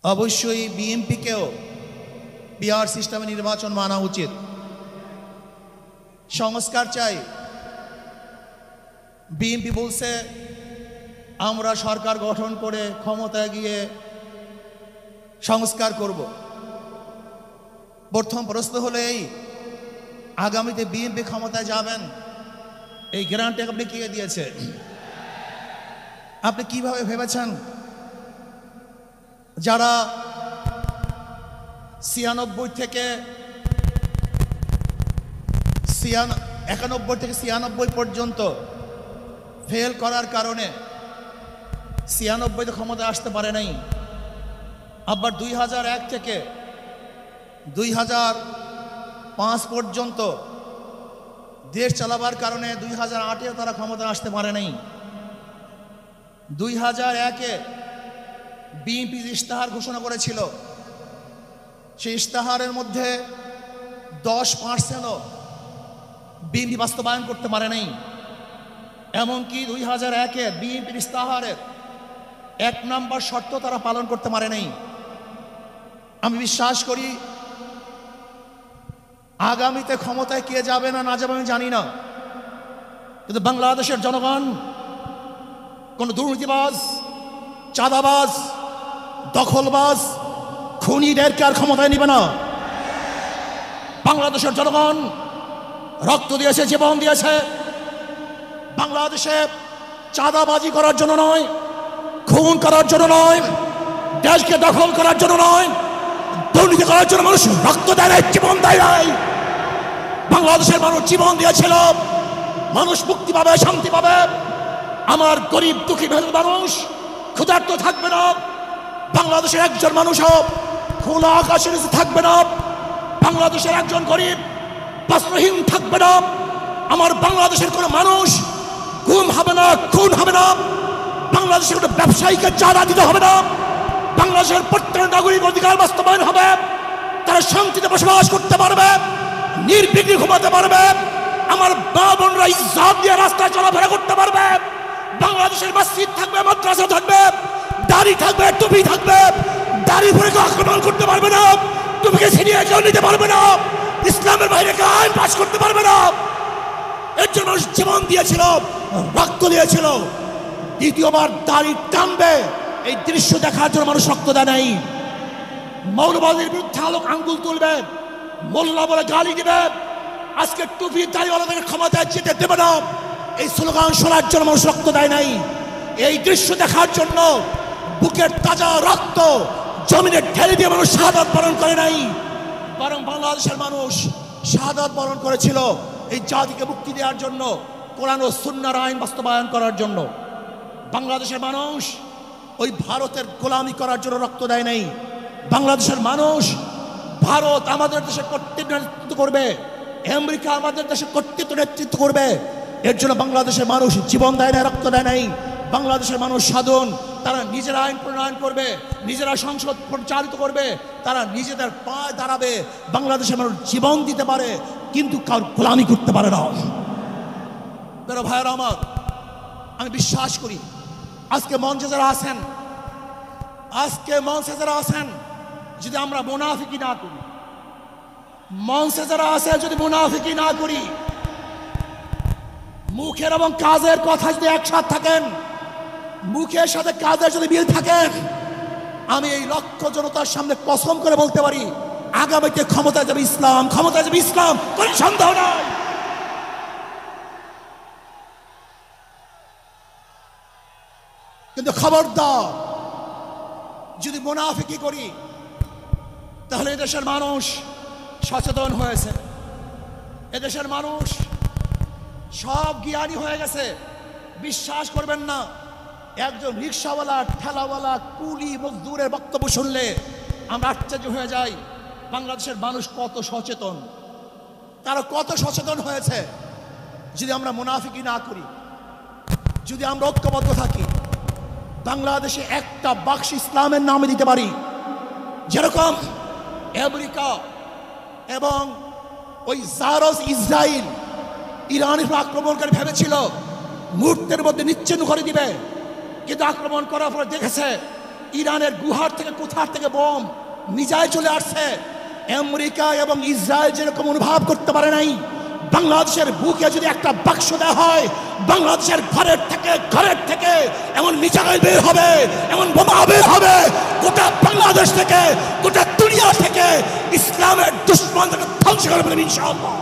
অবশ্যই বিএনপিকেও পিআর সিস্টেমে নির্বাচন মানা উচিত। সংস্কার চাই। বিএনপি বলছে আমরা সরকার গঠন করে ক্ষমতায় গিয়ে সংস্কার করব। প্রথম প্রশ্ন হলো এই, আগামীতে বিএনপি ক্ষমতায় যাবেন, এই গ্যারান্টি আপনি কে দিয়েছে? আপনি কিভাবে ভেবেছেন যারা 91 থেকে 96 পর্যন্ত ফেল করার কারণে 96 ক্ষমতায় আসতে পারে নাই, আবার 2001 থেকে 2005 পর্যন্ত দেশ চালাবার কারণে 2008-এ তারা ক্ষমতায় আসতে পারে নাই। 2001-এ বিএনপি ইশতেহার ঘোষণা করেছিল, সেই ইশতেহারের মধ্যে 10%ও বিএনপি বাস্তবায়ন করতে পারে নাই। এমনকি 2001-এ বিএনপির ইশতেহারের 1 নম্বর শর্ত তারা পালন করতে পারে নাই। আমি বিশ্বাস করি আগামীতে ক্ষমতায় কে যাবে না না যাবে আমি জানি না, কিন্তু বাংলাদেশের জনগণ কোন দুর্নীতিবাজ, চাঁদাবাজ, দখলবাজ, খুনিদেরকে আর ক্ষমতায় নিবে না। বাংলাদেশের জনগণ রক্ত দিয়েছে, জীবন দিয়েছে বাংলাদেশে চাঁদাবাজি করার জন্য নয়, খুন করার জন্য নয়, দেশকে দখল করার জন্য নয়, দুর্নীতি করার জন্য মানুষ রক্ত দেয় নাই, জীবন দেয় নাই। বাংলাদেশের মানুষ জীবন দিয়েছিল, মানুষ মুক্তি পাবে, শান্তি পাবে। আমার গরিব দুঃখী মানুষ ক্ষুধার্ত থাকবে না, বাংলাদেশের একজন মানুষও খোলা আকাশের নিচে থাকবে না, বাংলাদেশের একজন গরিব বস্ত্রহীন থাকবে না, আমার বাংলাদেশের কোনো মানুষ গুম হবে না, খুন হবে না, বাংলাদেশের কোনো ব্যবসায়ীকে চাঁদা দিতে হবে না, বাংলাদেশের প্রত্যেক নাগরিক অধিকার বাস্তবায়ন হবে, তারা শান্তিতে বসবাস করতে পারবে, নির্বিঘ্নে ঘুমাতে পারবে, আমার মা বোনরা ইজ্জত দিয়ে রাস্তায় চলাফেরা করতে পারবে, বাংলাদেশের মসজিদ থাকবে, মাদ্রাসা থাকবে, দাড়ি থাকবে, টুপি থাকবে, দাড়ি পরে কেউ আক্রমণ করতে পারবে না, টুপিকে ছিনিয়ে কেউ নিতে পারবে না, ইসলামের বাইরে কেউ আইন পাস করতে পারবে না। এর জন্য মানুষ জীবন দিয়েছিল, রক্ত দিয়েছিল। দ্বিতীয়বার দাড়ি টানবে এই দৃশ্য দেখার জন্য মানুষ রক্ত দেয় নাই। মৌলবাদীর বিরুদ্ধে আলোক আঙ্গুল তুলবে, মোল্লা বলে গালি দিবে, আজকে টুপি দাড়িওয়ালাদের ক্ষমতায় যেতে দেবে না, এই স্লোগান শোনার জন্য মানুষ রক্ত দেয় নাই। এই দৃশ্য দেখার জন্য বুকের তাজা রক্ত জমিনে ঢেলে দিয়ে মানুষ শাহাদাত বরণ করে নাই, বরং বাংলাদেশের মানুষ শাহাদাত বরণ করেছিল এই জাতিকে মুক্তি দেওয়ার জন্য, কোরআন ও সুন্নাহর আইন বাস্তবায়ন করার জন্য। বাংলাদেশের মানুষ ওই ভারতের গোলামি করার জন্য রক্ত দেয় নাই। বাংলাদেশের মানুষ ভারত আমাদের দেশে কর্তৃত্ব নেতৃত্ব করবে, আমেরিকা আমাদের দেশে কর্তৃত্ব নেতৃত্ব করবে, এর জন্য বাংলাদেশের মানুষ জীবন দেয় না, রক্ত দেয় নাই। বাংলাদেশের মানুষ সাধন, তারা নিজেরা আইন প্রণয়ন করবে, নিজেরা সংসদ পরিচালিত করবে, তারা নিজেদের পায়ে দাঁড়াবে। বাংলাদেশের মানুষ জীবন দিতে পারে কিন্তু কার গোলামি করতে পারে না। প্রিয় ভাইয়েরা আমার, আমি বিশ্বাস করি আজকে মঞ্চে যারা আছেন, যদি আমরা মুনাফিকি না করি, মঞ্চে যারা আছে যদি মুনাফিকি না করি, মুখের এবং কাজের কথা যদি একসাথে থাকেন, মুখের সাথে কাজের যদি মিল থাকে, আমি এই লক্ষ জনতার সামনে কসম করে বলতে পারি আগামীতে ক্ষমতায় যাবে ইসলাম, ক্ষমতায় যাবে ইসলাম, কোনো সন্দেহ নাই। কিন্তু খবরদার যদি মুনাফিকি করি তাহলে এদেশের মানুষ সচেতন হয়েছে, এদেশের মানুষ সব জ্ঞানী হয়ে গেছে। বিশ্বাস করবেন না, একজন রিক্সাওয়ালা, ঠেলাওয়ালা, কুলি মজদুরের বক্তব্য শুনলে আমরা আশ্চর্য হয়ে যাই বাংলাদেশের মানুষ কত সচেতন, তারা কত সচেতন হয়েছে। যদি আমরা মুনাফিকি না করি, যদি আমরা ঐক্যবদ্ধ থাকি, বাংলাদেশে একটা বাক্স ইসলামের নামে দিতে পারি। যেরকম আমেরিকা এবং ওই জারস ইসরায়েল ইরানের আক্রমণকারী ভেবেছিল মুহূর্তের মধ্যে নিচ্ছিন্ন করে দিবে, কিন্তু আক্রমণ করার পর দেখেছে ইরানের গুহার থেকে কোথার থেকে বোম মিসাইল চলে আসছে। আমেরিকা এবং ইসরায়েল যেরকম অনুভব করতে পারে নাই, বাংলাদেশের বুকে যদি একটা বাক্স দেওয়া হয়, বাংলাদেশের ঘরের থেকে এমন মিসাইল বের হবে, এমন বোমা বের হবে, গোটা বাংলাদেশ থেকে, গোটা দুনিয়া থেকে ইসলামের দুশ্মনদেরকে ধ্বংস করে দেবেন ইনশাআল্লাহ।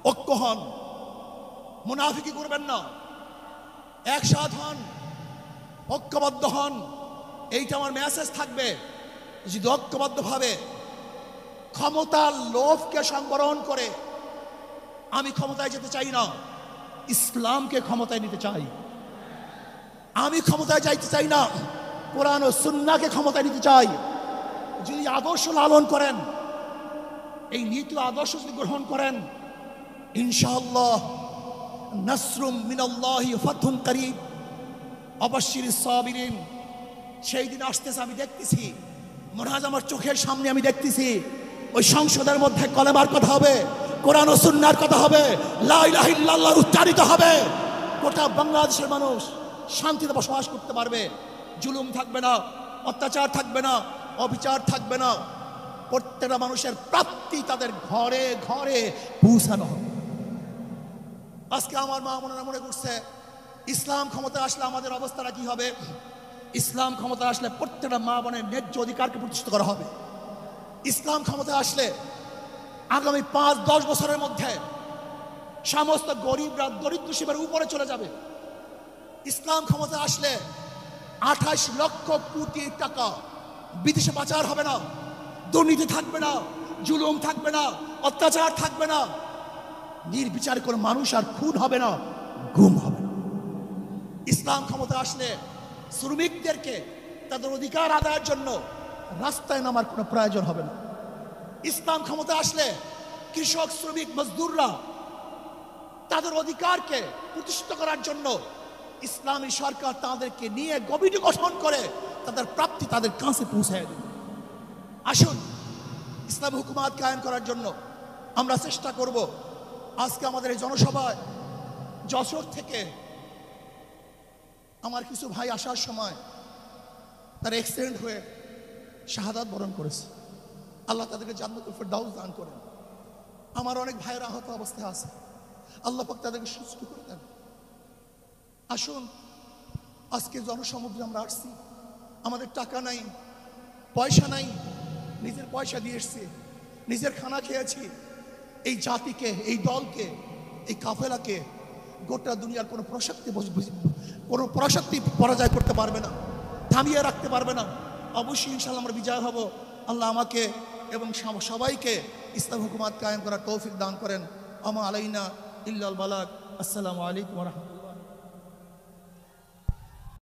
ঐক্য হন, মুনাফিকি করবেন না, একসাথ হন, ঐক্যবদ্ধ হন। এইটা আমার মেসেজ থাকবে। যদি ঐক্যবদ্ধভাবে ক্ষমতার লোভকে সংবরণ করে আমি ক্ষমতায় যেতে চাই না, ইসলামকে ক্ষমতায় নিতে চাই। আমি ক্ষমতায় যাইতে চাই না, কোরআন ও সুন্নাহকে ক্ষমতায় নিতে চাই। যদি আদর্শ লালন করেন, এই নীতি আদর্শ যদি গ্রহণ করেন, ইনশাআল্লাহ নাসরুম মিনাল্লাহি ফাতহুন করিব, অবশ্যিরিস সাবিরিন। সেই দিন আসতেছে, আমি দেখতেছি, মনে হয় আমার চোখের সামনে আমি দেখতেছি। ওই সংসদের মধ্যে কলেমার কথা হবে, কোরআন ও সুন্নাহর কথা হবে, লা ইলাহা ইল্লাল্লাহ উচ্চারিত হবে। গোটা বাংলাদেশের মানুষ শান্তিতে বসবাস করতে পারবে। জুলুম থাকবে না, অত্যাচার থাকবে না, অবিচার থাকবে না। প্রত্যেকটা মানুষের প্রাপ্তি তাদের ঘরে ঘরে পৌঁছানো হবে। আজকে আমার মা বোনেরা মনে করছে ইসলাম ক্ষমতা আসলে আমাদের অবস্থাটা কি হবে। ইসলাম ক্ষমতা আসলে প্রত্যেকটা মা বোনের ন্যায্য অধিকারকে প্রতিষ্ঠিত করা হবে। ইসলাম ক্ষমতা আসলে আগামী 5-10 বছরের মধ্যে সমস্ত গরিবরা দরিদ্র সীমার উপরে চলে যাবে। ইসলাম ক্ষমতা আসলে 28 লক্ষ কোটি টাকা বিদেশে পাচার হবে না, দুর্নীতি থাকবে না, জুলুম থাকবে না, অত্যাচার থাকবে না, নির্বিচারে কোনো মানুষ আর খুন হবে না, গুম হবে না। ইসলাম ক্ষমতা আসলে শ্রমিকদেরকে তাদের অধিকার আদায়ের জন্য রাস্তায় নামার কোনো প্রয়োজন হবে না। ইসলাম ক্ষমতা আসলে কৃষক, শ্রমিক, মজদুররা তাদের অধিকারকে প্রতিষ্ঠিত করার জন্য ইসলামী সরকার তাদেরকে নিয়ে কমিটি গঠন করে তাদের প্রাপ্তি তাদের কাছে পৌঁছায় দেবে। আসুন, ইসলাম হুকুমাত কায়েম করার জন্য আমরা চেষ্টা করব। আজকে আমাদের এই জনসভায় যশোর থেকে আমার কিছু ভাই আসার সময় তার অ্যাক্সিডেন্ট হয়ে শাহাদাত বরণ করেছে। আল্লাহ তাদেরকে জান্নাতুল ফেরদাউস দান করেন। আমার অনেক ভাইয়ের আহত অবস্থায় আছে, আল্লাহ পাক তাদেরকে সুস্থ করে দেন। আসুন, আজকে জনসমুদ্রে আমরা আসছি, আমাদের টাকা নাই, পয়সা নাই, নিজের পয়সা দিয়ে এসছি, নিজের খানা খেয়েছি। এই জাতিকে, এই দলকে, এই কাফেলাকে গোটা দুনিয়ার কোনো প্রশক্তি পরাজয় করতে পারবে না, থামিয়ে রাখতে পারবে না। অবশ্যই ইনশাআল্লাহ আমরা বিজয় হব। আল্লাহ আমাকে এবং সবাইকে ইসলাম হুকুমাত কায়েম করার তৌফিক দান করেন। আমা আলাইনা ইল্লাল বালাগ। আসসালামু আলাইকুম ওয়া রাহমাতুল্লাহ।